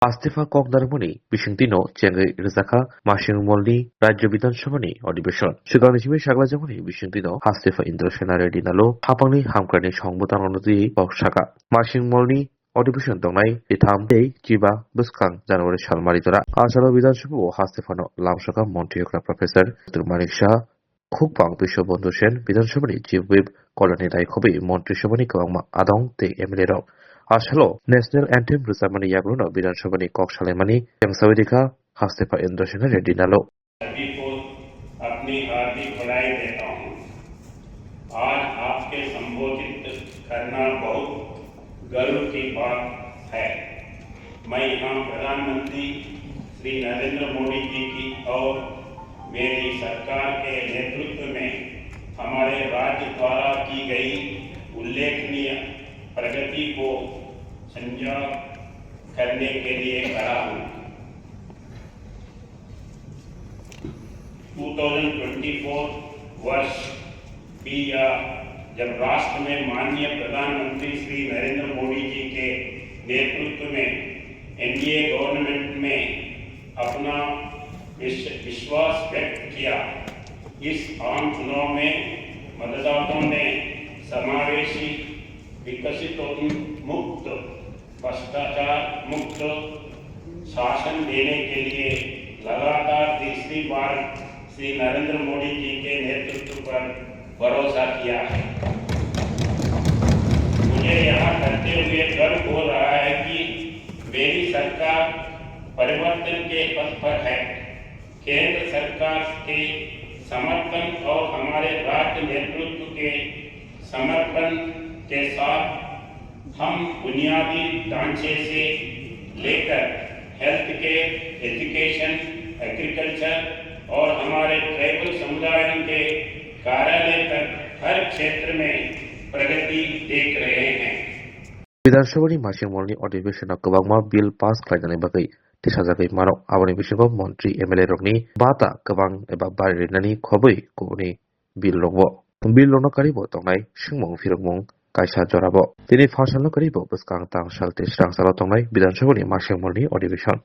आस्तेफा ककदारमोनी बिसिंतिनो चेंगै रिजाखा मासिंमलनि राज्य विधानसभानि अधिवेशन सिगांनिसिमै साग्लाजामोनि बिसिंतिनो हास्तेफा इन्द्रसेना रेड्डिनालो हापांनि हामख्रानि संबुताननदि पक्षाका मासिंमलनि अधिवेशन दंनाय इथाम दे चिबा बुस्कां जनवरी सालमारि दरा आसाम विधानसभा हास्तेफानो लामसका मन्त्रियक्रा प्रोफेसर तुरमानिक शाह खुकबां विश्वबंधु सेन विधानसभानि चिफ व्हिप कल्याणी रायखबि मन्त्रिसभानि गोबां आदं ते एमएलए राव आसालो नेशनल एंथेम रोजाबमानि याग्लुनो विधानसभानि कक सालायमानि जेंसाविदिखा हास्तेफा इन्द्रसेना रेड्डी नालो सभी को अपनी हार्दिक बधाई देता हूँ। आज आपके संबोधित करना बहुत गर्व की बात है। मैं यहाँ प्रधानमंत्री श्री नरेंद्र मोदी जी की और मेरी सरकार के नेतृत्व में हमारे राज्य द्वारा की गई उल्लेखनीय प्रगति को संजय करने के लिए खड़ा हूँ। 2024 वर्ष भी जब राष्ट्र में माननीय प्रधानमंत्री श्री नरेंद्र मोदी जी के नेतृत्व में एनडीए गवर्नमेंट में अपना विश्वास व्यक्त किया। इस आम चुनाव में मतदाताओं ने समावेशी विकसित मुक्त भ्रष्टाचार मुक्त शासन देने के लिए लगातार तीसरी बार श्री नरेंद्र मोदी जी के नेतृत्व पर भरोसा किया है। मुझे यहाँ करते हुए गर्व हो रहा है कि मेरी सरकार परिवर्तन के पथ पर है। केंद्र सरकार के समर्थन और हमारे राज्य नेतृत्व के समर्थन के साथ हम बुनियादी ढांचे से लेकर हेल्थ केयर, एजुकेशन, एग्रीकल्चर और हमारे ट्राइबल समुदायों के कार्यालय तक हर क्षेत्र में प्रगति देख रहे हैं। विधानसभानि मासिंमलनि अधिवेशनाव गोबांमा बिल पास खालामनायनि बागै थिसाजाखै मानाव आबादनि बिषयखौ मन्त्रि एमएलए रकनि बाता गोबां एबा बारिनायनि खबै गुबुननि बिल रकबो बिल रनकारिबो दंनाय सिंमं फिरकमं कायसा जराबो दिनै फारसालनो करिबो बुस्कां तांसाल तेस्रां सालाव दंनाय विधानसभानि मासिंमलनि अधिवेशन